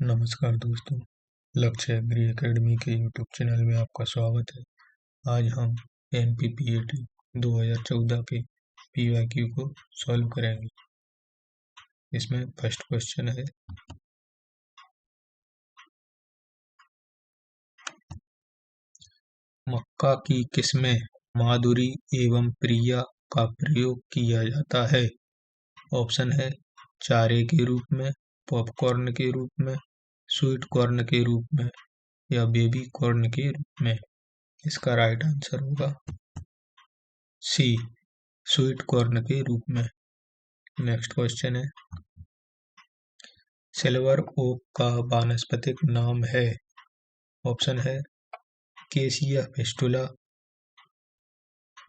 नमस्कार दोस्तों, लक्ष्य एग्री एकेडमी के यूट्यूब चैनल में आपका स्वागत है। आज हम एनपीपीएटी 2014 के पीवाईक्यू को सॉल्व करेंगे। इसमें फर्स्ट क्वेश्चन है, मक्का की किस्में माधुरी एवं प्रिया का प्रयोग किया जाता है। ऑप्शन है चारे के रूप में, पॉपकॉर्न के रूप में, स्वीट कॉर्न के रूप में या बेबी कॉर्न के रूप में। इसका राइट आंसर होगा सी, स्वीट कॉर्न के रूप में। नेक्स्ट क्वेश्चन है, सिल्वर ओक का वानस्पतिक नाम है। ऑप्शन है केसिया फिस्टुला,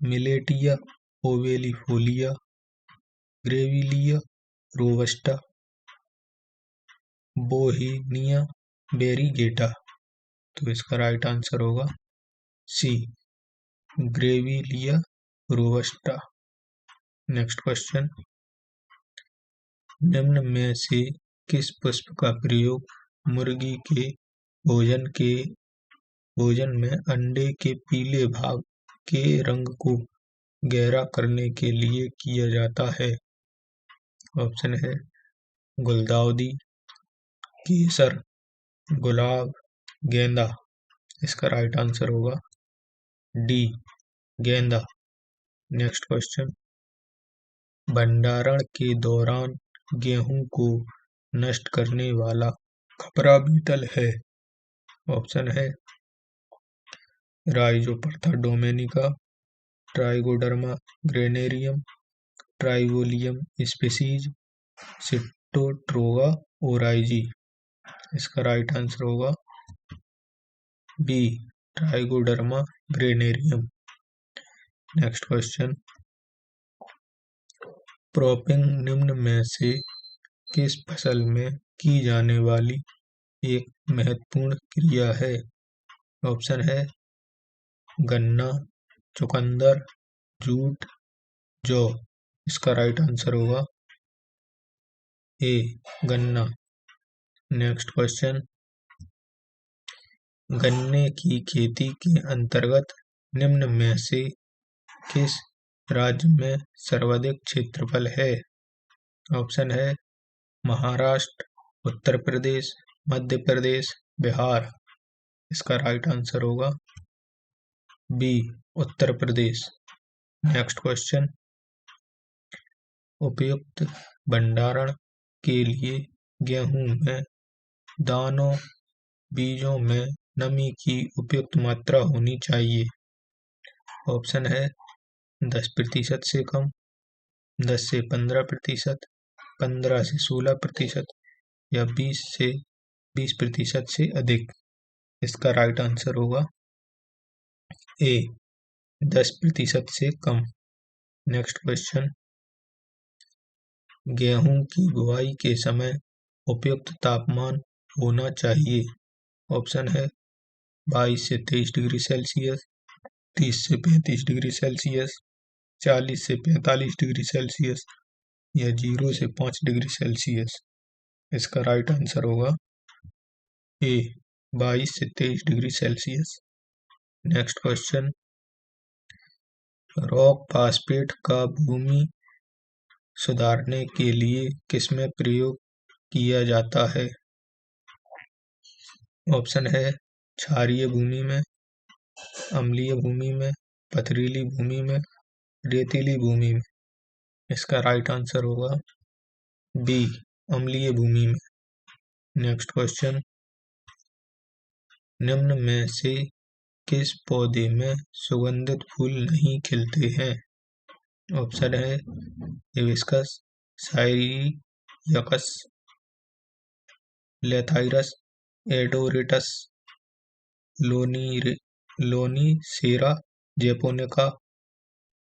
मिलेटिया ओवेलिफोलिया, ग्रेविलिया रोबस्टा, बोहिनिया वेरीगेटा। तो इसका राइट आंसर होगा सी, ग्रेविलिया रोबस्टा। नेक्स्ट क्वेश्चन, निम्न में से किस पुष्प का प्रयोग मुर्गी के भोजन में अंडे के पीले भाग के रंग को गहरा करने के लिए किया जाता है। ऑप्शन है गुलदाउदी, केसर, गुलाब, गेंदा। इसका राइट आंसर होगा डी, गेंदा। नेक्स्ट क्वेश्चन, भंडारण के दौरान गेहूं को नष्ट करने वाला खपरा बीटल है। ऑप्शन है राइजोपरथा डोमेनिका, ट्राइगोडर्मा ग्रेनेरियम, ट्राइवोलियम स्पीसीज, सिटोट्रोगा ओराइजी। इसका राइट आंसर होगा B, ट्राइगोडर्मा granarium. Next question, cropping निम्न में से किस फसल में की जाने वाली एक महत्वपूर्ण क्रिया है। ऑप्शन है गन्ना, चुकंदर, जूट, जौ। इसका राइट आंसर होगा ए, गन्ना। नेक्स्ट क्वेश्चन, गन्ने की खेती के अंतर्गत निम्न में से किस राज्य में सर्वाधिक क्षेत्रफल है। ऑप्शन है महाराष्ट्र, उत्तर प्रदेश, मध्य प्रदेश, बिहार। इसका राइट आंसर होगा B, Uttar Pradesh. Next question, उपयुक्त भंडारण के लिए गेहूं में दानों बीजों में नमी की उपयुक्त मात्रा होनी चाहिए। ऑप्शन है 10% से कम, 10 से 15%, 15 से 16% या 20 से 20% से अधिक। इसका राइट आंसर होगा ए, 10% से कम। नेक्स्ट क्वेश्चन, गेहूं की बुआई के समय उपयुक्त तापमान होना चाहिए। ऑप्शन है 22 से 23 डिग्री सेल्सियस, 30 से 35 डिग्री सेल्सियस, 40 से 45 डिग्री सेल्सियस या 0 से 5 डिग्री सेल्सियस। इसका राइट आंसर होगा ए, 22 से 23 degree Celsius. Next question, rock phosphate का भूमि सुधारने के लिए किसमें प्रयोग किया जाता है। ऑप्शन है क्षारीय भूमि में, अम्लीय भूमि में, पथरीली भूमि में, रेतीली भूमि में। इसका राइट आंसर होगा बी, अम्लीय भूमि में। नेक्स्ट क्वेश्चन, निम्न में से किस पौधे में सुगंधित फूल नहीं खिलते हैं। ऑप्शन है हिबिस्कस, साइरियकस, लेथाइरस, एडोरेटस, लोनीसेरा जैपोनिका,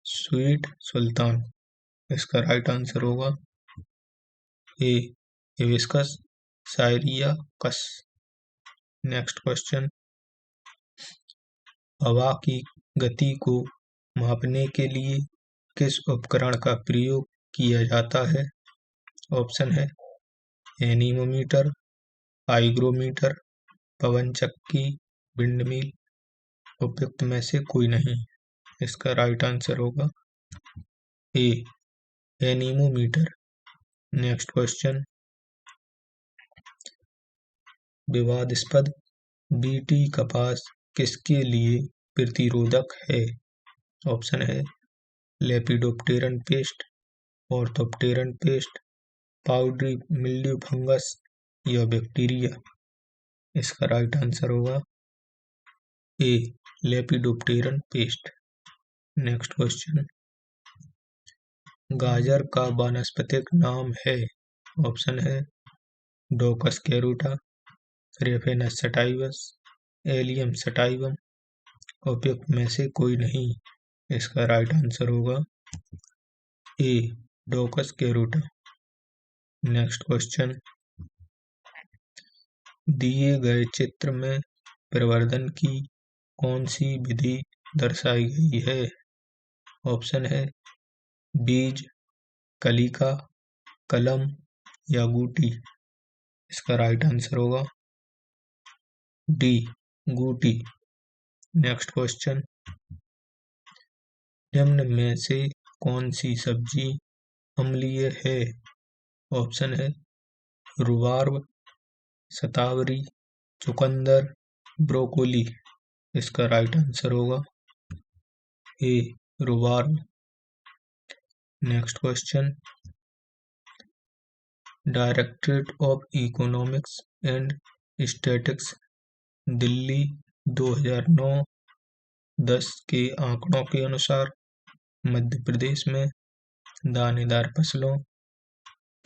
स्वीट सुल्तान। इसका राइट आंसर होगा ए, हिबिस्कस साइरियकस। नेक्स्ट क्वेश्चन, हवा की गति को मापने के लिए किस उपकरण का प्रयोग किया जाता है। ऑप्शन है एनीमोमीटर, हाइग्रोमीटर, पवन चक्की, विंडमिल। उपयुक्त में से कोई नहीं। इसका राइट आंसर होगा ए, एनीमोमीटर। नेक्स्ट क्वेश्चन, विवादास्पद बीटी कपास किसके लिए प्रतिरोधक है? ऑप्शन है lepidopteran pest, orthopteran pest, powdery mildew fungus या बैक्टीरिया। इसका राइट आंसर होगा A, lepidopteran pest. Next question, गाजर का वानस्पतिक नाम है? ऑप्शन है Daucus carota, Raphanus sativus, Allium sativum. उपयुक्त में से कोई नहीं। इसका राइट आंसर होगा A, Daucus carota. Next question, दिए गए चित्र में प्रवर्धन की कौन सी विधि दर्शाई गई है? ऑप्शन है बीज, कलिका, कलम या गूटी। इसका राइट आंसर होगा डी, गूटी। नेक्स्ट क्वेश्चन, निम्न में से कौन सी सब्जी अम्लीय है? ऑप्शन है रुबार्ब, शतावरी, चुकंदर, ब्रोकोली। इसका राइट आंसर होगा A, rhubarb. Next question, Directorate of Economics and Statistics Delhi 2009-10 के आंकड़ों के अनुसार मध्य प्रदेश में दानेदार फसलों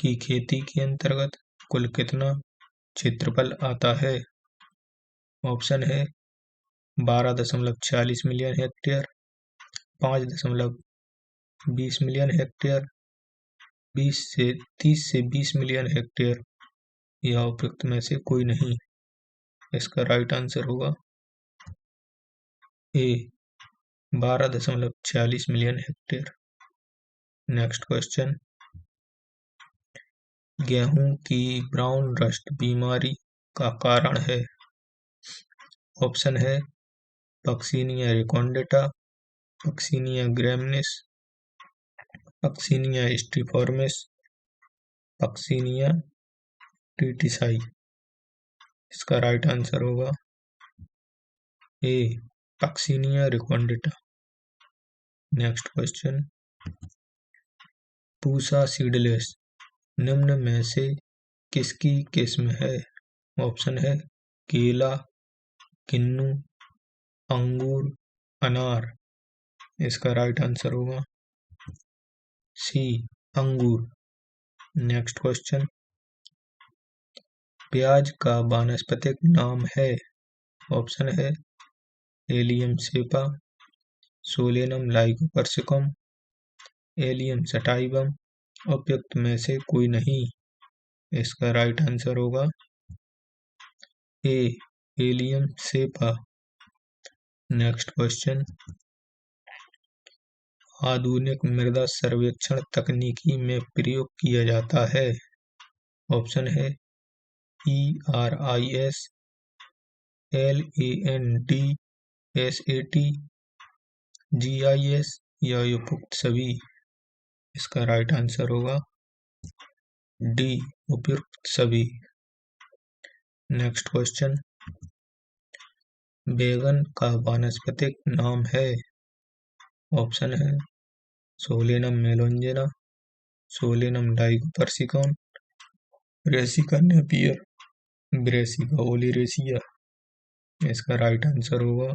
की खेती के अंतर्गत कुल कितना क्षेत्रफल आता है? ऑप्शन है 12.46 मिलियन हेक्टेयर, 5.20 मिलियन हेक्टेयर, 30 से 20 मिलियन हेक्टेयर या उपयुक्त में से कोई नहीं। इसका राइट आंसर होगा ए, 12.46 मिलियन हेक्टेयर। नेक्स्ट क्वेश्चन, गेहूं की ब्राउन रस्ट बीमारी का कारण है? ऑप्शन है Puccinia recondita, Puccinia graminis, Puccinia striiformis, Puccinia tritici. इसका राइट आंसर होगा A, Puccinia recondita. Next question, Pusa seedless निम्न में से किसकी किस्म है? ऑप्शन है केला, किन्नू, अंगूर, अनार। इसका राइट आंसर होगा सी, अंगूर। नेक्स्ट क्वेश्चन, प्याज का वानस्पतिक नाम है? ऑप्शन है Allium cepa, Solanum lycopersicum, Allium sativum. उपयुक्त में से कोई नहीं। इसका राइट आंसर होगा A, Allium cepa. Next question, आधुनिक मृदा सर्वेक्षण तकनीकी में प्रयोग किया जाता है? ऑप्शन है ERIS, LAND, SAT, GIS या उपयुक्त सभी। इसका राइट आंसर होगा डी, उपयुक्त सभी। नेक्स्ट क्वेश्चन, बैगन का वानस्पतिक नाम है? ऑप्शन है Solanum melongena, Solanum lycopersicum, Brassica napier, Brassica oleracea. इसका राइट आंसर होगा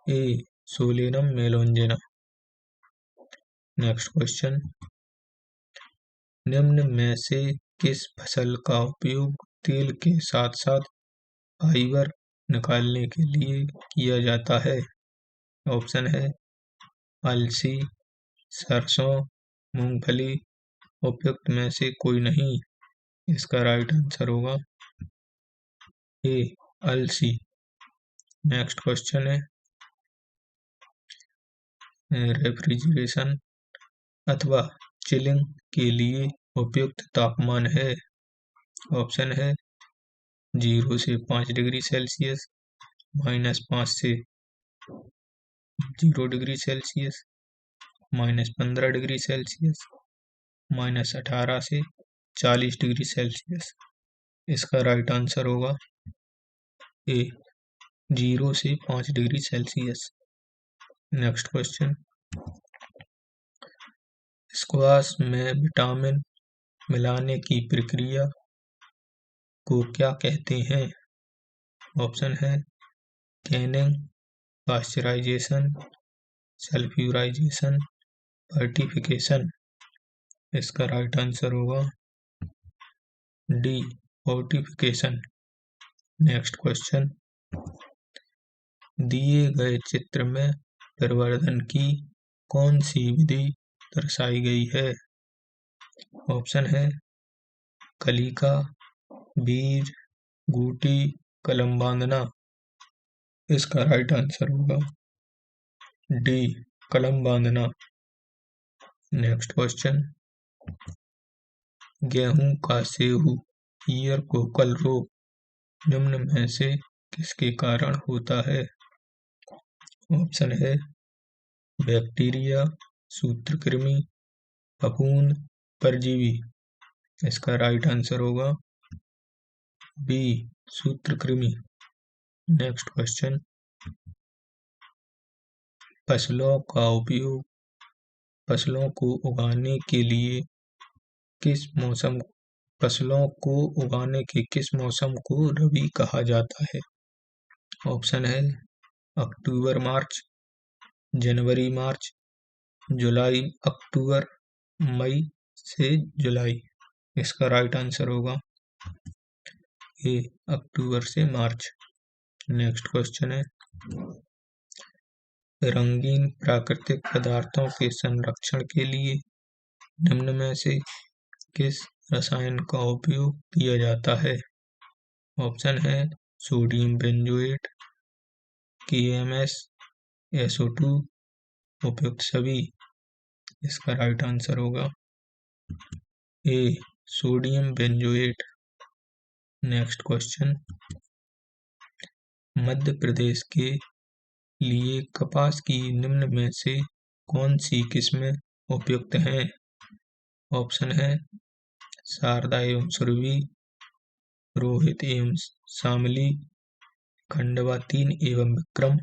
A, Solanum melongena. Next question, निम्न में से किस फसल का उपयोग तेल के साथ साथ फाइबर निकालने के लिए किया जाता है? ऑप्शन है अलसी, सरसों, मूंगफली। उपयुक्त में से कोई नहीं। इसका राइट आंसर होगा ए, अलसी। नेक्स्ट क्वेश्चन है, रेफ्रिजरेशन अथवा चिलिंग के लिए उपयुक्त तापमान है? ऑप्शन है 0 से 5 डिग्री सेल्सियस, -5 से 0 डिग्री सेल्सियस, -15 डिग्री सेल्सियस, -18 से 40 डिग्री सेल्सियस। इसका राइट आंसर होगा ए 0 से 5 degree Celsius. Next question, squash में विटामिन मिलाने की प्रक्रिया को क्या कहते हैं? ऑप्शन है कैनिंग, पाश्चराइजेशन, सल्फ्यूराइजेशन, फर्टिफिकेशन। इसका राइट आंसर होगा डी फर्टिफिकेशन। नेक्स्ट क्वेश्चन, दिए गए चित्र में प्रवर्धन की कौन सी विधि दर्शाई गई है? ऑप्शन है कलिका, बीज, गूटी, कलम बांधना। इसका राइट आंसर होगा डी कलम बांधना। नेक्स्ट क्वेश्चन, गेहूं का सेहू ईयर कोकल रोग निम्न में से किसके कारण होता है? ऑप्शन है बैक्टीरिया, सूत्रकृमि, फफूंद, परजीवी। इसका राइट आंसर होगा बी सूत्रकृमि। नेक्स्ट क्वेश्चन, फसलों का उपयोग फसलों को उगाने के लिए फसलों को उगाने के किस मौसम को रबी कहा जाता है? ऑप्शन है अक्टूबर मार्च, जनवरी मार्च, जुलाई अक्टूबर, मई से जुलाई। इसका राइट आंसर होगा ए अक्टूबर से मार्च। नेक्स्ट क्वेश्चन है, रंगीन प्राकृतिक पदार्थों के संरक्षण के लिए निम्न में से किस रसायन का उपयोग किया जाता है? ऑप्शन है सोडियम बेंजोएट, KMS, SO2, उपयुक्त सभी। इसका राइट आंसर होगा A sodium benzoate. Next question, Madhya Pradesh के लिए कपास की निम्न में से कौन सी किस्में उपयुक्त हैं? ऑप्शन है शारदा एवं सुरभि, रोहित एवं शामली, खंडवा 3 एवं विक्रम।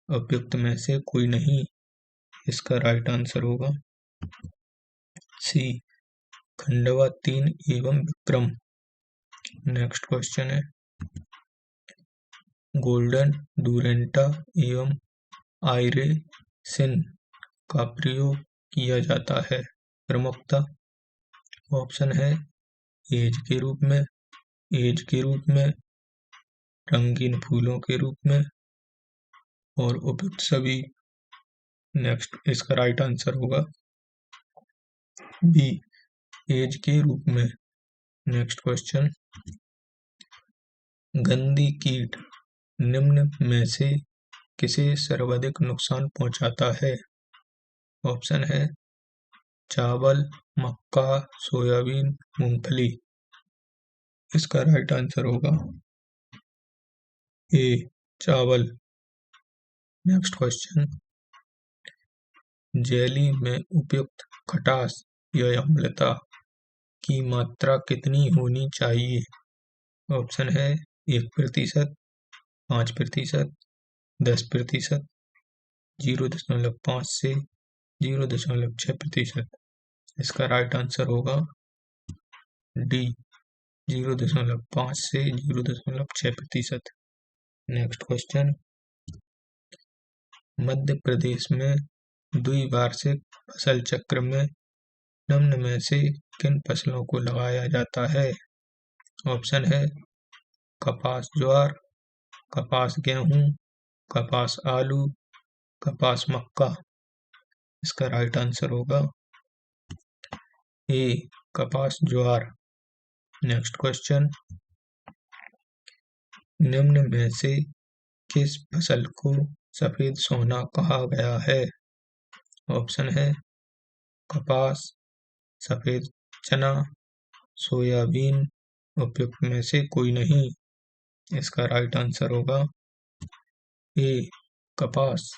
उपयुक्त में से कोई नहीं। इसका राइट आंसर होगा सी खंडवा 3 एवं विक्रम। नेक्स्ट क्वेश्चन है, गोल्डन डूरेंटा एवं आयरेसिन का प्रयोग किया जाता है प्रमुखतः? ऑप्शन है एज के रूप में, रंगीन फूलों के रूप में और उपयुक्त सभी। नेक्स्ट, इसका राइट आंसर होगा बी एज के रूप में। नेक्स्ट क्वेश्चन, गंदी कीट निम्न में से किसे सर्वाधिक नुकसान पहुंचाता है? ऑप्शन है चावल, मक्का, सोयाबीन, मूंगफली। इसका राइट आंसर होगा ए चावल। नेक्स्ट क्वेश्चन, जेली में उपयुक्त खटास या अम्लता की मात्रा कितनी होनी चाहिए? ऑप्शन है 1%, 5%, 10%, 0.5 से 0.6%। इसका राइट आंसर होगा डी 0.5 से 0.6%। नेक्स्ट क्वेश्चन, मध्य प्रदेश में द्विवार्षिक फसल चक्र में निम्न में से किन फसलों को लगाया जाता है? ऑप्शन है कपास ज्वार, कपास गेहूं, कपास आलू, कपास मक्का। इसका राइट आंसर होगा ए कपास ज्वार। नेक्स्ट क्वेश्चन, निम्न में से किस फसल को सफेद सोना कहा गया है? ऑप्शन है कपास, सफेद चना, सोयाबीन, उपयुक्त में से कोई नहीं। इसका राइट आंसर होगा ए कपास।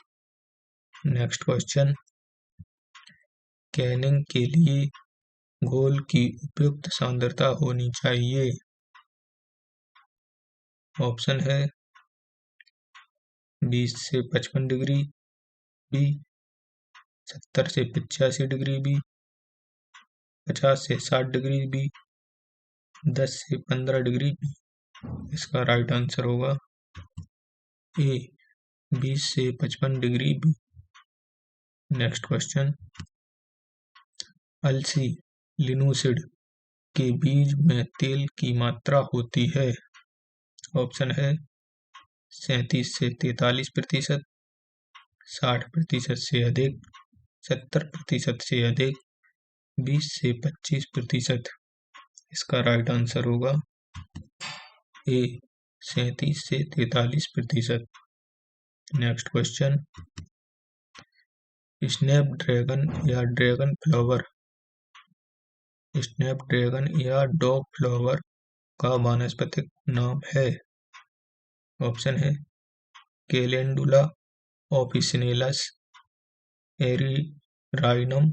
नेक्स्ट क्वेश्चन, कैनिंग के लिए घोल की उपयुक्त सांद्रता होनी चाहिए। ऑप्शन है 20 से 55 डिग्री बी, 70 से 85 डिग्री बी, 50 से 60 डिग्री बी, 10 से 15 डिग्री बी। इसका राइट आंसर होगा ए 20 से 55 डिग्री बी। नेक्स्ट क्वेश्चन, अलसी लिनोसिड के बीज में तेल की मात्रा होती है। ऑप्शन है 37 से 43%, 60% से अधिक, 70% से अधिक, 20 से 25%। इसका राइट आंसर होगा ए 37 से 43%। नेक्स्ट क्वेश्चन, स्नैपड्रैगन या ड्रैगन फ्लावर, स्नैपड्रैगन या डॉग फ्लावर का वानस्पतिक नाम है। ऑप्शन है कैलेंडुला ऑफिसिनेलस, एरिराइनम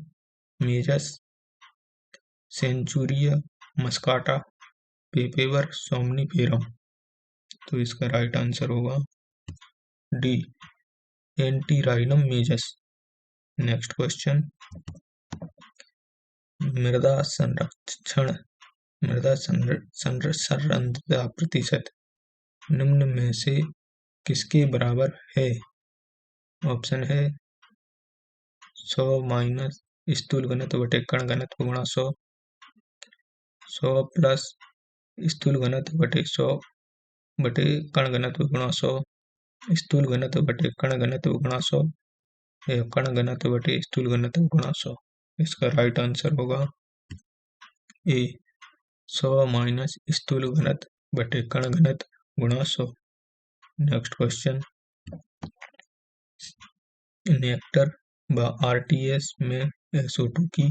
मेजस, सेंचुरिया मस्काटा, पेपेवर सोमनिफेरम। तो इसका राइट आंसर होगा डी एंटीराइनम मेजस। नेक्स्ट क्वेश्चन, मृदा संरक्षणता प्रतिशत निम्न में से किसके बराबर है। ऑप्शन है 100 माइनस स्थूल घनत्व बटे कण घनत्व गुणा 100, 100 प्लस स्थूल घनत्व बटे 100 बटे कण घनत्व गुणा 100, स्थूल घनत्व बटे कण घनत्व गुणा 100 या कण घनत्व बटे स्थूल घनत्व गुणा 100। इसका राइट आंसर होगा ए 100 माइनस स्थूल घनत्व बटे कण घनत्व गुणा 100। नेक्स्ट क्वेश्चन, नेक्टर व आरटीएस में SO2 की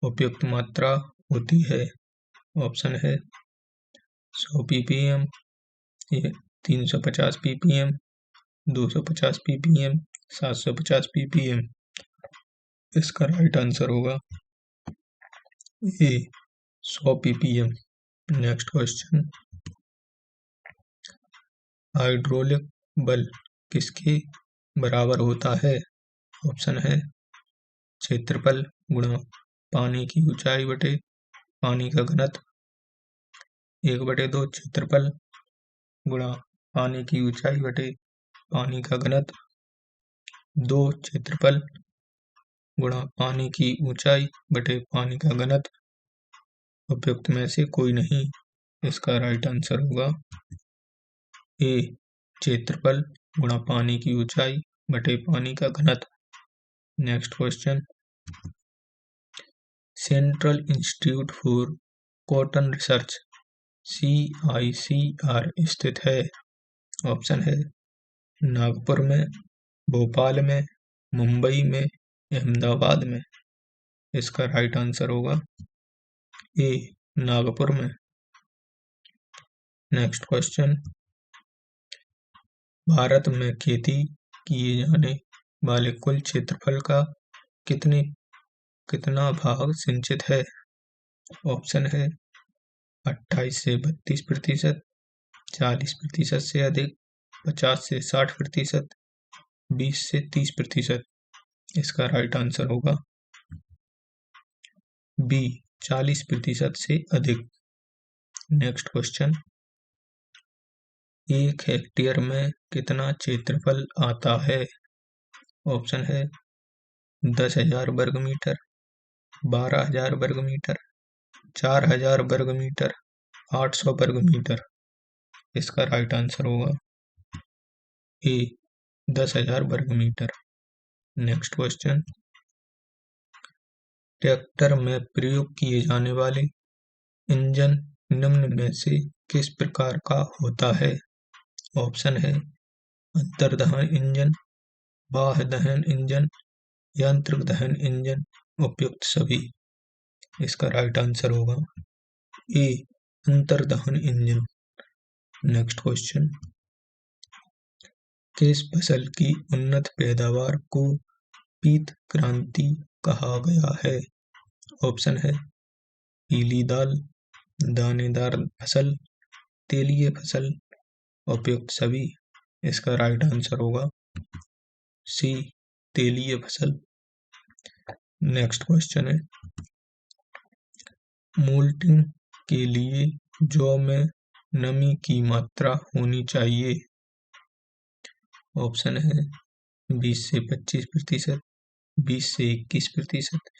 उपयुक्त मात्रा होती है। ऑप्शन है 100 ppm, 350 ppm, 250 ppm, 750 ppm। इसका राइट आंसर होगा ए 100 ppm। नेक्स्ट क्वेश्चन, हाइड्रोलिक बल किसके बराबर होता है। ऑप्शन है क्षेत्रफल गुणा पानी की ऊंचाई बटे पानी का घनत्व, 1/2 क्षेत्रफल गुणा पानी की ऊंचाई बटे पानी का घनत्व, 2 क्षेत्रफल गुणा पानी की ऊंचाई बटे पानी का घनत्व। उपयुक्त में से कोई नहीं। इसका राइट आंसर होगा ए क्षेत्रफल गुणा पानी की ऊंचाई बटे पानी का घनत्व। Next question, central institute for cotton research CICR स्थित है। ऑप्शन है नागपुर में, भोपाल में, मुंबई में, अहमदाबाद में। इसका राइट आंसर होगा ए नागपुर में। नेक्स्ट क्वेश्चन, भारत में खेती किए जाने वाले कुल क्षेत्रफल का कितना भाग सिंचित है। ऑप्शन है 28 से 32%, 40% से अधिक, 50 से 60%, 20 से 30%। इसका राइट आंसर होगा बी 40% से अधिक। नेक्स्ट क्वेश्चन, 1 हेक्टेयर में कितना क्षेत्रफल आता है। ऑप्शन है 10,000 वर्ग मीटर, 12,000 वर्ग मीटर, 4,000 वर्ग मीटर, 800 वर्ग मीटर। इसका राइट आंसर होगा ए 10,000 वर्ग मीटर। नेक्स्ट क्वेश्चन, ट्रैक्टर में प्रयोग किए जाने वाले इंजन निम्न में से किस प्रकार का होता है। ऑप्शन है अंतर्दहन इंजन, बाह्य दहन इंजन, यांत्रिक दहन इंजन, उपयुक्त सभी। इसका राइट आंसर होगा ए अंतर्दहन इंजन। नेक्स्ट क्वेश्चन, किस फसल की उन्नत पैदावार को पीत क्रांति कहा गया है? ऑप्शन है पीली दाल, दानेदार फसल, तेलीय फसल, उपयुक्त सभी। इसका राइट आंसर होगा सी, तेलीय फसल। नेक्स्ट क्वेश्चन है, मोल्टिंग के लिए जौ में नमी की मात्रा होनी चाहिए। ऑप्शन है 20 से 25%, 20 से 21%,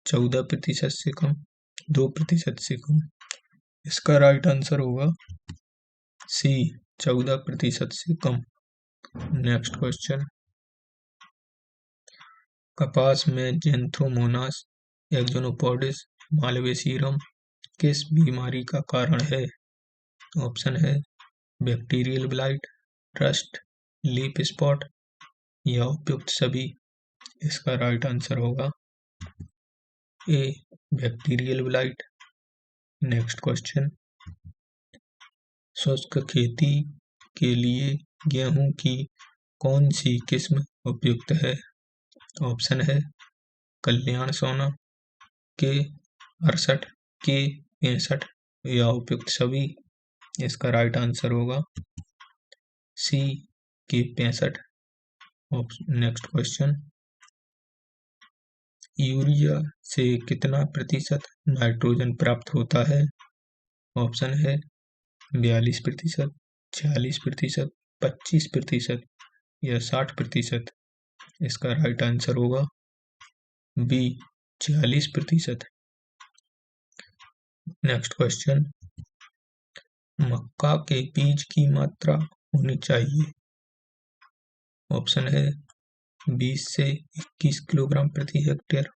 14% से कम, 2% से कम। इसका राइट आंसर होगा सी, 14% से कम। नेक्स्ट क्वेश्चन, कपास में ज़ैंथोमोनास एक्सोनोपोडिस मालवेसियरम किस बीमारी का कारण है? ऑप्शन है bacterial blight, rust, leaf spot या उपयुक्त सभी। इसका राइट आंसर होगा ए, बैक्टीरियल ब्लाइट। नेक्स्ट क्वेश्चन, शुष्क खेती के लिए गेहूं की कौन सी किस्म उपयुक्त है? ऑप्शन है कल्याण सोना, के 68, के 65 या उपयुक्त सभी। इसका राइट आंसर होगा सी, के 65। नेक्स्ट क्वेश्चन, यूरिया से कितना प्रतिशत नाइट्रोजन प्राप्त होता है? ऑप्शन है 42%, 40%, 25% या 60%। इसका राइट आंसर होगा बी, 40%। नेक्स्ट क्वेश्चन, मक्का के बीज की मात्रा होनी चाहिए। ऑप्शन है 20 से 21 किलोग्राम प्रति हेक्टेयर,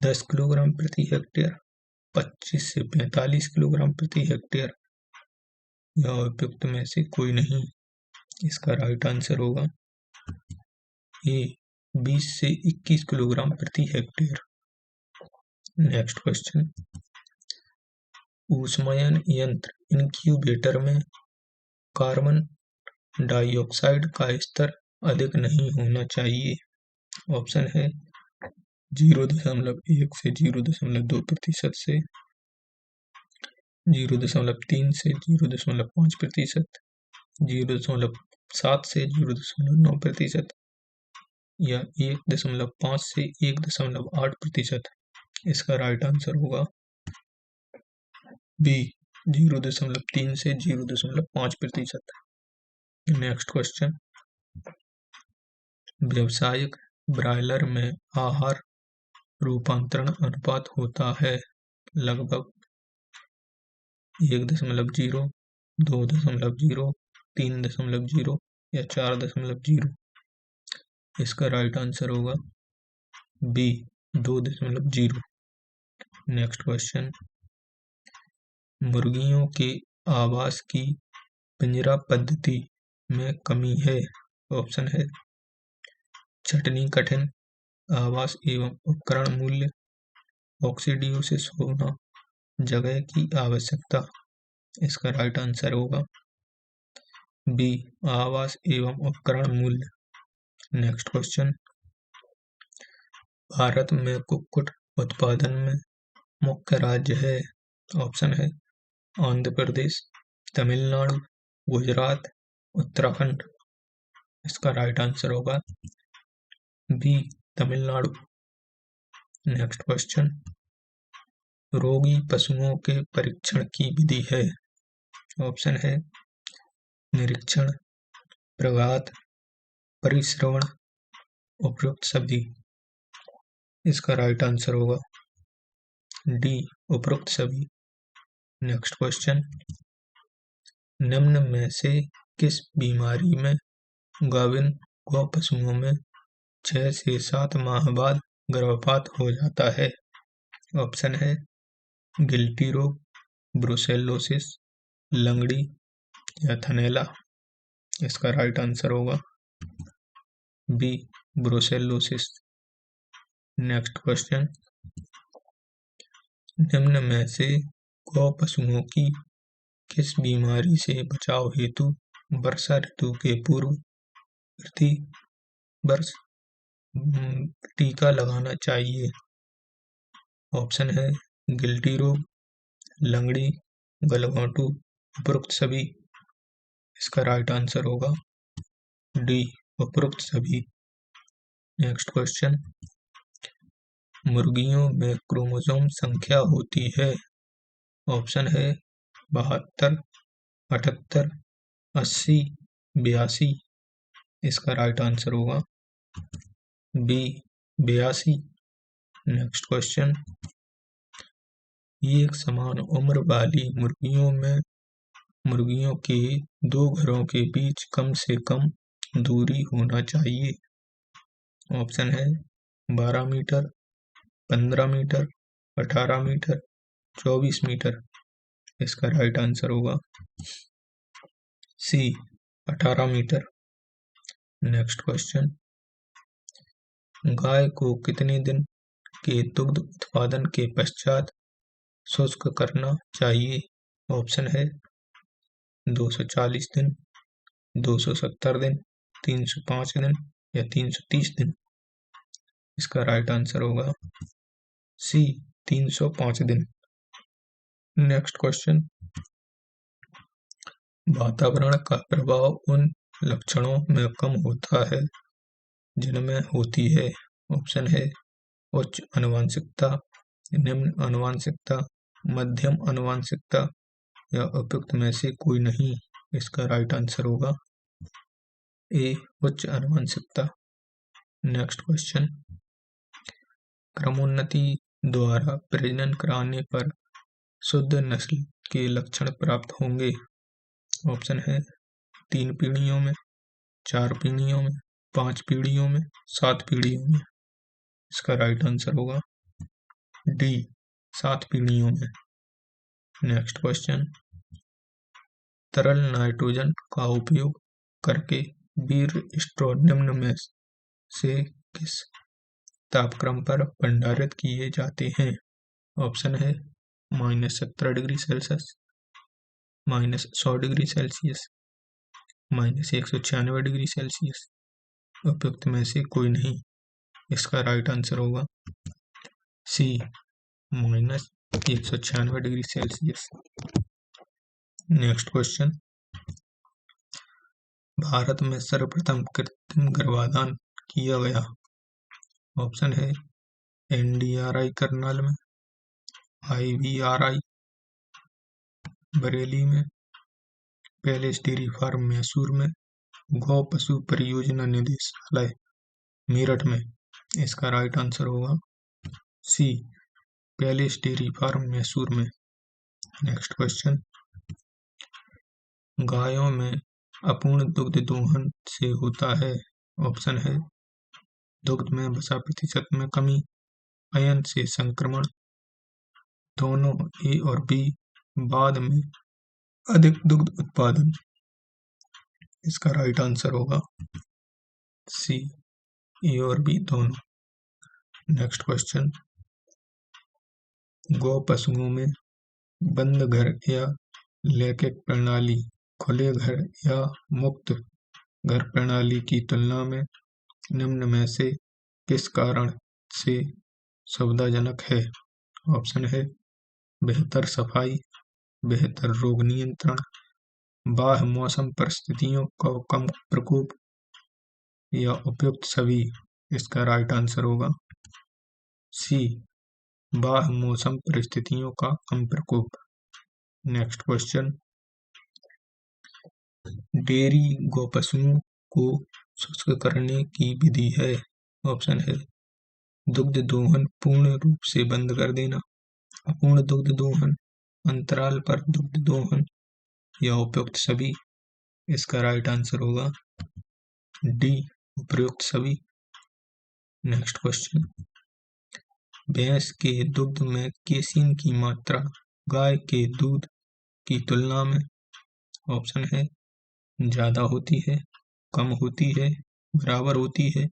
10 किलोग्राम प्रति हेक्टेयर, 25 से 45 किलोग्राम प्रति हेक्टेयर या उपयुक्त में से कोई नहीं। इसका राइट आंसर होगा ए, 20 से 21 किलोग्राम प्रति हेक्टेयर। नेक्स्ट क्वेश्चन, ऊष्मायन यंत्र इनक्यूबेटर में कार्बन डाइऑक्साइड का स्तर अधिक नहीं होना चाहिए। ऑप्शन है 0.1 से 0.2% से, 0.3 से 0.5%, 0.7 से 0.9% या 1.5 से 1.8%। इसका राइट आंसर होगा बी, 0.3 से 0.5%। नेक्स्ट क्वेश्चन, व्यावसायिक ब्रायलर में आहार रूपांतरण अनुपात होता है लगभग 1.0, 2.0, 3.0 या 4.0। इसका राइट आंसर होगा बी, 2.0। नेक्स्ट क्वेश्चन, मुर्गियों के आवास की पिंजरा पद्धति में कमी है। ऑप्शन है छटनी कठिन, आवास एवं उपकरण मूल्य, ऑक्सीडियोसिस होना, जगह की आवश्यकता। इसका राइट आंसर होगा बी, आवास एवं उपकरण मूल्य। नेक्स्ट क्वेश्चन, भारत में कुक्कुट उत्पादन में मुख्य राज्य है। ऑप्शन है आंध्र प्रदेश, तमिलनाडु, गुजरात, उत्तराखंड। इसका राइट आंसर होगा बी, तमिलनाडु। नेक्स्ट क्वेश्चन, रोगी पशुओं के परीक्षण की विधि है। ऑप्शन है निरीक्षण, प्रघात, परिश्रवण, उपयुक्त सभी। इसका राइट आंसर होगा डी, उपयुक्त सभी। नेक्स्ट क्वेश्चन, निम्न में से किस बीमारी में गाभिन गौ पशुओं में 6 से 7 माह बाद गर्भपात हो जाता है? ऑप्शन है गिल्टी रोग, ब्रुसेलोसिस, लंगड़ी या थनैला। इसका राइट आंसर होगा बी, ब्रुसेलोसिस। नेक्स्ट क्वेश्चन, निम्न में से गौ पशुओं की किस बीमारी से बचाव हेतु वर्षा ऋतु के पूर्व प्रति वर्ष टीका लगाना चाहिए? ऑप्शन है गिल्टी रोग, लंगड़ी, गलघोंटू, उपरोक्त सभी। इसका राइट आंसर होगा डी, उपरोक्त सभी। नेक्स्ट क्वेश्चन, मुर्गियों में क्रोमोसोम संख्या होती है? ऑप्शन है 72, 78, 80, 82। इसका राइट आंसर होगा बी, 82। नेक्स्ट क्वेश्चन, एक समान उम्र वाली मुर्गियों के दो घरों के बीच कम से कम दूरी होना चाहिए। ऑप्शन है 12 मीटर, 15 मीटर, 18 मीटर, 24 मीटर। इसका राइट आंसर होगा सी, 18 मीटर। नेक्स्ट क्वेश्चन, गाय को कितने दिन के दुग्ध उत्पादन के पश्चात शुष्क करना चाहिए? ऑप्शन है 240 दिन, 270 दिन, 305 दिन या 330 दिन। इसका राइट आंसर होगा सी, 305 दिन। नेक्स्ट क्वेश्चन, वातावरण का प्रभाव उन लक्षणों में कम होता है जिनमें होती है। ऑप्शन है उच्च आनुवंशिकता, निम्न आनुवंशिकता, मध्यम आनुवंशिकता या उपयुक्त में से कोई नहीं। इसका राइट आंसर होगा ए, उच्च आनुवंशिकता। नेक्स्ट क्वेश्चन, क्रमोन्नति द्वारा प्रजनन कराने पर शुद्ध नस्ल के लक्षण प्राप्त होंगे। ऑप्शन है 3 पीढ़ियों में, 4 पीढ़ियों में, 5 पीढ़ियों में, 7 पीढ़ियों में। इसका राइट आंसर होगा डी, 7 पीढ़ियों में। नेक्स्ट क्वेश्चन, तरल नाइट्रोजन का उपयोग करके वीर्य स्ट्रो निम्न में से किस तापक्रम पर भंडारित किए जाते हैं? ऑप्शन है -17 degree Celsius, -100 degree Celsius, -196 degree Celsius. उपयुक्त में से कोई नहीं। इसका राइट आंसर होगा सी, -196 degree Celsius. Next question, Bharat में सर्वप्रथम कृत्रिम गर्भाधान किया गया। ऑप्शन है NDRI करनाल में, IVRI बरेली में, पैलेस डेयरी फार्म मैसूर में, गौ पशु परियोजना निदेशालय मेरठ में। इसका राइट आंसर होगा सी, पैलेस डेयरी फार्म मैसूर में। नेक्स्ट क्वेश्चन, गायों में अपूर्ण दुग्ध दोहन से होता है। ऑप्शन है दुग्ध में वसा प्रतिशत में कमी, आयन से संक्रमण, दोनों ए और बी, बाद में अधिक दुग्ध उत्पादन। इसका राइट आंसर होगा सी, ए और बी दोनों। नेक्स्ट क्वेश्चन, गौ पशुओं में बंद घर या लैकिक प्रणाली खुले घर या मुक्त घर प्रणाली की तुलना में निम्न में से किस कारण से सुविधाजनक है? ऑप्शन है बेहतर सफाई, बेहतर रोग नियंत्रण, बाह्य मौसम परिस्थितियों का कम प्रकोप या उपयुक्त सभी। इसका राइट आंसर होगा सी, बाह्य मौसम परिस्थितियों का कम प्रकोप। नेक्स्ट क्वेश्चन, डेयरी गौपशुओं को शुष्क करने की विधि है। ऑप्शन है दुग्ध दोहन पूर्ण रूप से बंद कर देना, अपूर्ण दुग्ध दोहन, अंतराल पर दुग्ध दोहन या उपयुक्त सभी। इसका राइट आंसर होगा डी, उपयुक्त सभी। नेक्स्ट क्वेश्चन, भैंस के दुग्ध में केसीन की मात्रा गाय के दूध की तुलना में ऑप्शन है ज्यादा होती है, कम होती है, बराबर होती है,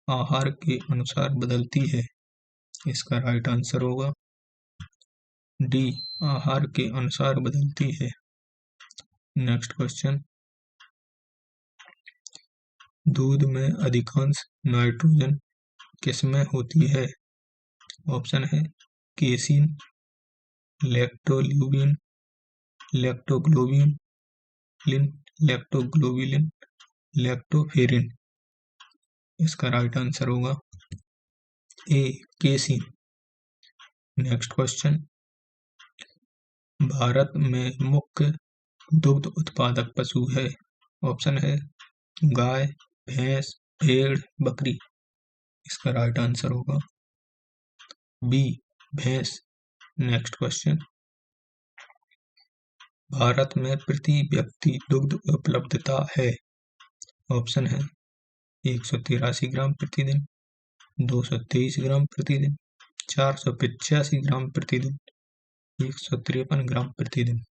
आहार के अनुसार बदलती है। इसका राइट आंसर होगा डी आहार के अनुसार बदलती है। नेक्स्ट क्वेश्चन, दूध में अधिकांश नाइट्रोजन किसमें होती है? ऑप्शन है केसीन, लैक्टोल्यूबिन, लैक्टोग्लोबिन, लैक्टोग्लोबिलिन, लैक्टोफेरिन। इसका राइट आंसर होगा ए केसीन। नेक्स्ट क्वेश्चन, भारत में मुख्य दुग्ध उत्पादक पशु है। ऑप्शन है गाय, भैंस, भेड़, बकरी। इसका राइट आंसर होगा बी भैंस। नेक्स्ट क्वेश्चन, भारत में प्रति व्यक्ति दुग्ध उपलब्धता है। ऑप्शन है 183 ग्राम प्रतिदिन, 223 ग्राम प्रतिदिन, 485 ग्राम प्रतिदिन, 153 ग्राम प्रतिदिन।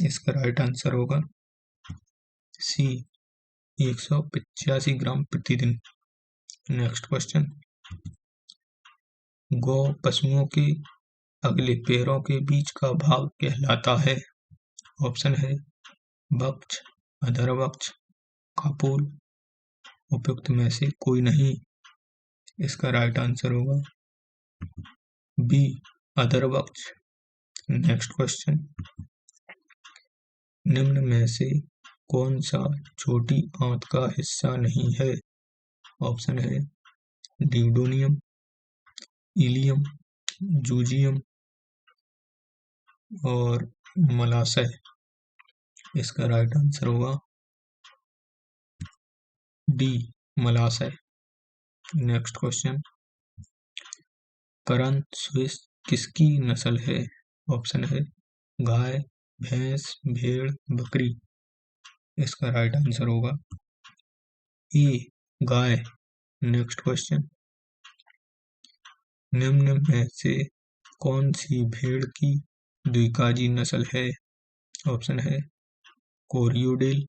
इसका राइट आंसर होगा सी 185 ग्राम प्रतिदिन। नेक्स्ट क्वेश्चन, गौ पशुओं के अगले पैरों के बीच का भाग कहलाता है। ऑप्शन है वक्ष, अधर वक्ष, कपोल। उपयुक्त में से कोई नहीं। इसका राइट आंसर होगा बी अधर वक्ष। नेक्स्ट क्वेश्चन, निम्न में से कौन सा छोटी आंत का हिस्सा नहीं है? ऑप्शन है ड्यूडेनियम, इलियम, जूजियम और मलाशय। इसका राइट आंसर होगा डी मलाशय। नेक्स्ट क्वेश्चन, करन स्विस किसकी नस्ल है? ऑप्शन है गाय, भैंस, भेड़, बकरी। इसका राइट आंसर होगा ए गाय। नेक्स्ट क्वेश्चन, निम्न में से कौन सी भेड़ की द्विकाजी नस्ल है? ऑप्शन है कोरियोडेल,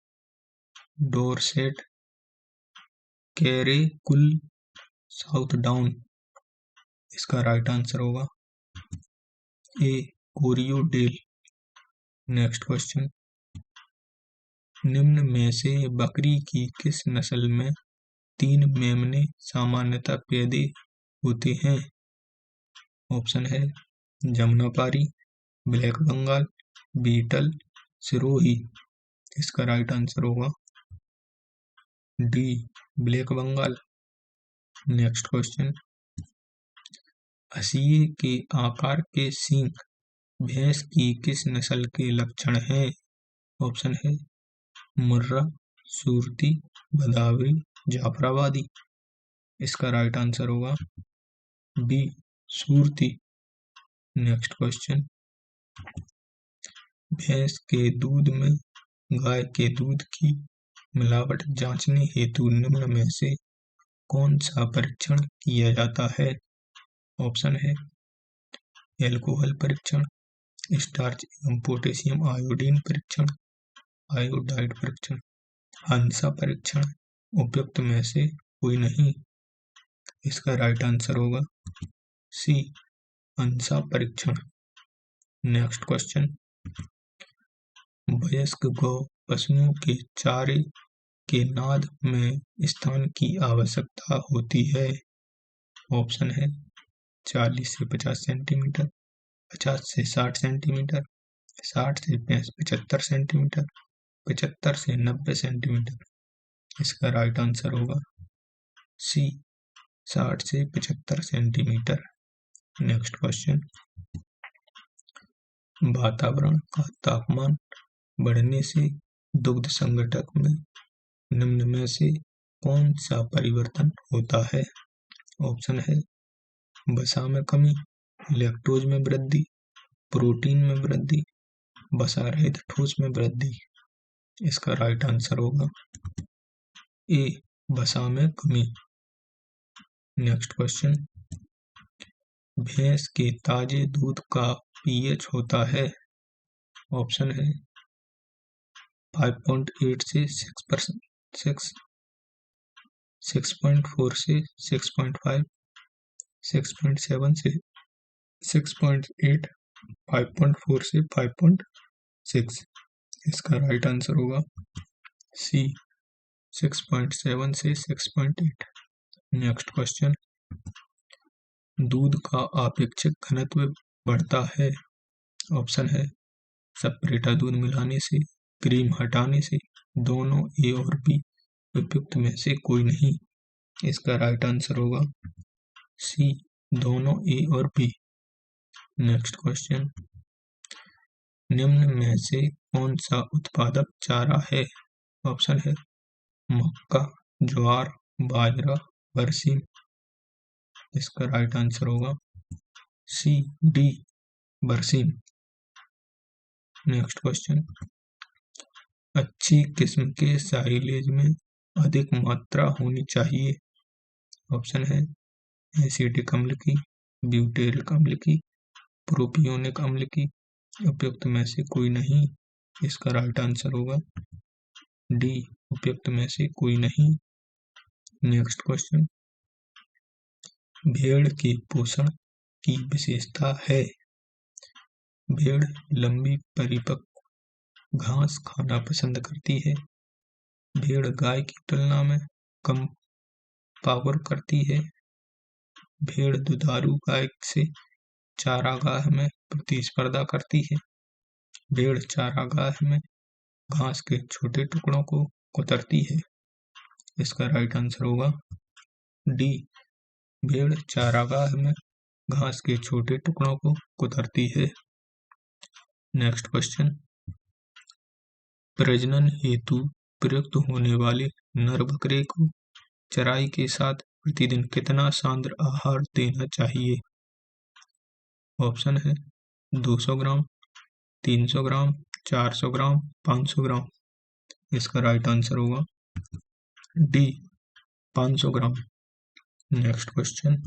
डोरसेट, कैरेकुल, साउथ डाउन। इसका राइट आंसर होगा ए कोरियोडेल। नेक्स्ट क्वेश्चन, निम्न में से बकरी की किस नस्ल में 3 मेमने सामान्यतः पैदा होते हैं? ऑप्शन है जमुनापारी, ब्लैक बंगाल, बीटल, सिरोही। इसका राइट आंसर होगा D black Bengal. Next question, हंसिए के आकार के सींग भैंस की किस नस्ल के लक्षण हैं? ऑप्शन है मुर्रा, सूरती, भदावरी, जाफराबादी। इसका राइट आंसर होगा बी सूरती। नेक्स्ट क्वेश्चन, भैंस के दूध में गाय के दूध की मिलावट जांचने हेतु निम्न में से कौन सा परीक्षण किया जाता है? ऑप्शन है एल्कोहल परीक्षण, स्टार्च एवं पोटेशियम आयोडीन परीक्षण, आयोडाइड परीक्षण, हंसा परीक्षण। उपयुक्त में से कोई नहीं। इसका राइट आंसर होगा सी हंसा परीक्षण। नेक्स्ट क्वेश्चन, वयस्क गौ पशुओं के चारे के नाद में स्थान की आवश्यकता होती है। ऑप्शन है 40 से 50 सेंटीमीटर, 50 से 60 सेंटीमीटर, 60 से 75 सेंटीमीटर, 75 से 90 सेंटीमीटर। इसका राइट आंसर होगा सी 60 से 75 सेंटीमीटर। नेक्स्ट क्वेश्चन, वातावरण का तापमान बढ़ने से दुग्ध संघटक में निम्न में से कौन सा परिवर्तन होता है? ऑप्शन है वसा में कमी, लैक्टोज में वृद्धि, प्रोटीन में वृद्धि, वसा रहित ठोस में वृद्धि। इसका राइट आंसर होगा ए वसा में कमी। नेक्स्ट क्वेश्चन, भैंस के ताजे दूध का पीएच होता है। ऑप्शन है 5.8 से 6%, 6.4 से 6.5, 6.7 से 6.8, 5.4 से 5.6। इसका राइट आंसर होगा सी 6.7 से 6.8। नेक्स्ट क्वेश्चन, दूध का अपेक्षित घनत्व बढ़ता है। ऑप्शन है सेपरेटा दूध मिलाने से, क्रीम हटाने से, दोनों ए और बी, उपयुक्त में से कोई नहीं। इसका राइट आंसर होगा सी दोनों ए और बी। नेक्स्ट क्वेश्चन, निम्न में से कौन सा उत्पादक चारा है। ऑप्शन है मक्का, ज्वार, बाजरा, बरसीम। इसका राइट आंसर होगा सी डी बरसीम। नेक्स्ट क्वेश्चन, अच्छी किस्म के साइलेज में अधिक मात्रा होनी चाहिए। ऑप्शन है एसिटिक अम्ल की, ब्यूटेरिक अम्ल की, प्रोपियोनिक अम्ल की, उपयुक्त में से कोई नहीं। इसका राइट आंसर होगा डी उपयुक्त में से कोई नहीं। नेक्स्ट क्वेश्चन, भेड़ के पोषण की विशेषता है। भेड़ लंबी परिपक्व घास खाना पसंद करती है। भेड़ गाय की तुलना में कम पावर करती है। भेड़ दुधारू गाय से चारागाह में प्रतिस्पर्धा करती है। भेड़ चारागाह में घास के छोटे टुकड़ों को कुतरती है। इसका राइट आंसर होगा डी भेड़ चारागाह में घास के छोटे टुकड़ों को कुतरती है। नेक्स्ट क्वेश्चन, प्रजनन हेतु प्रयुक्त होने वाले नर बकरे को चराई के साथ प्रतिदिन कितना सांद्र आहार देना चाहिए। ऑप्शन है 200 ग्राम, 300 ग्राम, 400 ग्राम, 500 ग्राम। इसका राइट आंसर होगा डी 500 ग्राम। नेक्स्ट क्वेश्चन,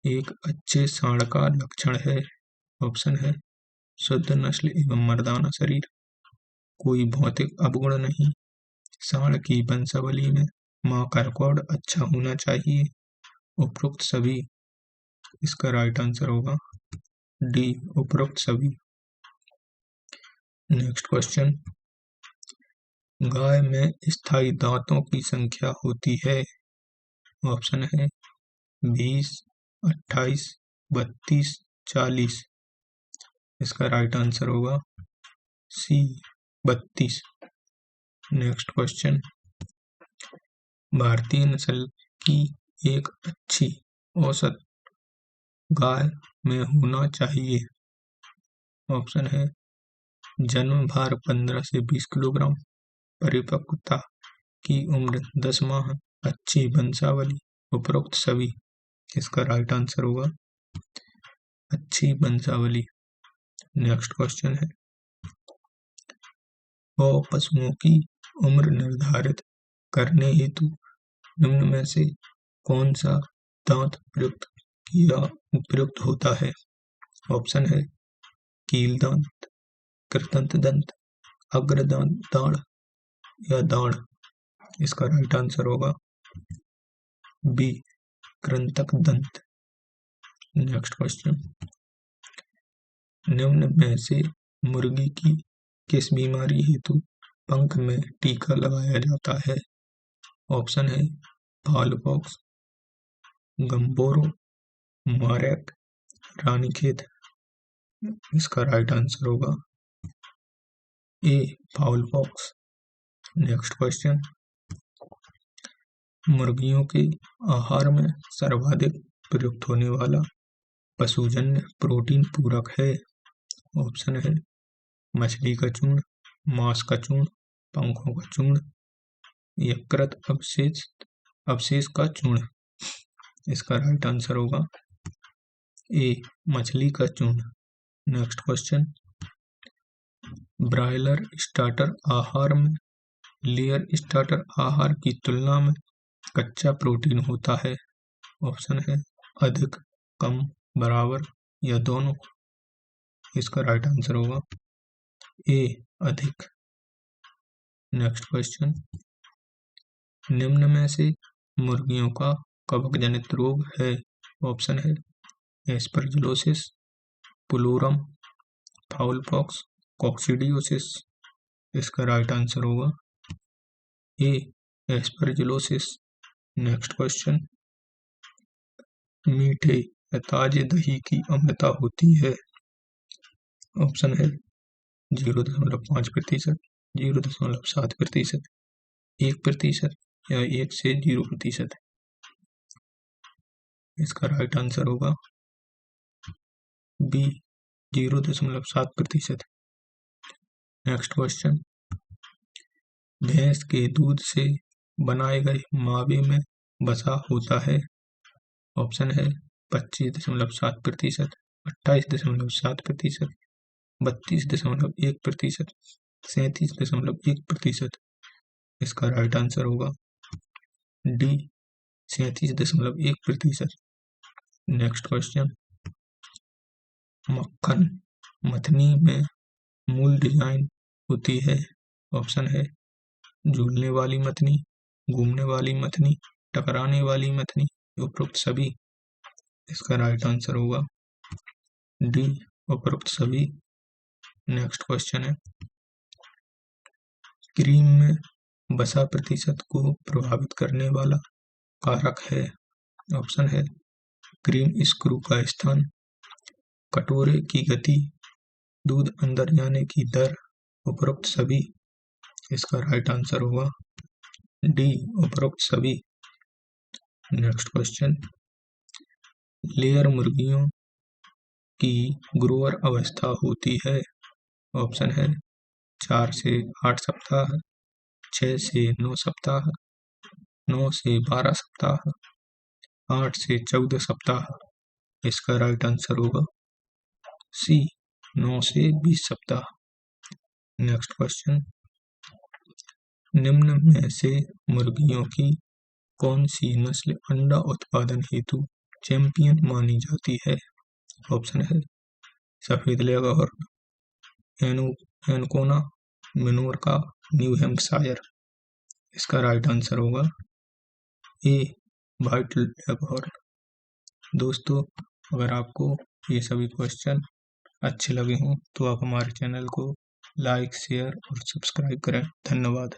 एक अच्छे सांड का लक्षण है। ऑप्शन है शुद्ध नस्ल एवं मर्दाना शरीर, कोई भौतिक अवगुण नहीं, सांड की वंशावली में मां का रिकॉर्ड अच्छा होना चाहिए, उपरोक्त सभी। इसका राइट आंसर होगा डी उपरोक्त सभी। नेक्स्ट क्वेश्चन, गाय में स्थायी दांतों की संख्या होती है। ऑप्शन है 20, 28, 32, 40। इसका राइट आंसर होगा सी 32। नेक्स्ट क्वेश्चन, भारतीय नस्ल की एक अच्छी औसत गाय में होना चाहिए। ऑप्शन है जन्म भार 15 से 20 किलोग्राम, परिपक्वता की उम्र 10 माह, अच्छी वंशावली, उपरोक्त सभी। इसका राइट आंसर होगा अच्छी वंशावली। नेक्स्ट क्वेश्चन है, गौ पशुओं की उम्र निर्धारित करने हेतु निम्न में से कौन सा दांत प्रयुक्त होता है। ऑप्शन है कील दांत, कृतंत दंत, अग्रदांत दाढ़ या दाढ़। इसका राइट आंसर होगा बी कृंतक दंत। नेक्स्ट क्वेश्चन, निम्न में से मुर्गी की किस बीमारी हेतु पंख में टीका लगाया जाता है। ऑप्शन है फाउल पॉक्स, गंबोरो, मारेक, रानीखेत। इसका राइट आंसर होगा ए फाउल पॉक्स। नेक्स्ट क्वेश्चन, मुर्गियों के आहार में सर्वाधिक प्रयुक्त होने वाला पशुजन्य प्रोटीन पूरक है। ऑप्शन है मछली का चूर्ण, मांस का चूर्ण, पंखों का चूर्ण, यकृत अवशेष का चूर्ण। इसका राइट आंसर होगा ए मछली का चूर्ण। नेक्स्ट क्वेश्चन, ब्रायलर स्टार्टर आहार में लेयर स्टार्टर आहार की तुलना में कच्चा प्रोटीन होता है। ऑप्शन है अधिक, कम, बराबर या दोनों। इसका राइट आंसर होगा ए अधिक। नेक्स्ट क्वेश्चन, निम्न में से मुर्गियों का कवक जनित रोग है। ऑप्शन है एस्परजिलोसिस, पुलोरम, फाउल पॉक्स, कॉक्सिडियोसिस। इसका राइट आंसर होगा ए, एस्परजिलोसिस। नेक्स्ट क्वेश्चन, मीठे या ताजे दही की अम्लता होती है। ऑप्शन है 0.5%, 0.7%, 1% या 1 से 0%। इसका राइट आंसर होगा बी, 0.7%। नेक्स्ट क्वेश्चन, भैंस के दूध से बनाए गए मावे में वसा होता है। ऑप्शन है 25.7%, 28.7%, 32.1%, 37.1%। इसका राइट आंसर होगा डी, 37.1%। नेक्स्ट क्वेश्चन, मक्खन मथनी में मूल डिजाइन होती है। ऑप्शन है झूलने वाली मथनी, घूमने वाली मथनी, टकराने वाली मथनी, उपरोक्त सभी। इसका राइट आंसर होगा डी, उपरोक्त सभी। नेक्स्ट क्वेश्चन है, क्रीम में वसा प्रतिशत को प्रभावित करने वाला कारक है। ऑप्शन है क्रीम स्क्रू का स्थान, कटोरे की गति, दूध अंदर जाने की दर, उपरोक्त सभी। इसका राइट आंसर होगा डी, उपरोक्त सभी। नेक्स्ट क्वेश्चन, लेयर मुर्गियों की ग्रोअर अवस्था होती है। ऑप्शन है 4 से 8 सप्ताह, 6 से 9 सप्ताह, 9 से 12 सप्ताह, 8 से 14 सप्ताह। इसका राइट आंसर होगा सी, 9 से 20 सप्ताह। नेक्स्ट क्वेश्चन, निम्न में से मुर्गियों की कौन सी नस्ल अंडा उत्पादन हेतु चैंपियन मानी जाती है। ऑप्शन है सफेद लेगहॉर्न, एनकोना, मिनोरका, न्यू हैम्पशायर। इसका राइट आंसर होगा ए, व्हाइट लेगहॉर्न। दोस्तों, अगर आपको ये सभी क्वेश्चन अच्छे लगे हों तो आप हमारे चैनल को लाइक, शेयर और सब्सक्राइब करें। धन्यवाद।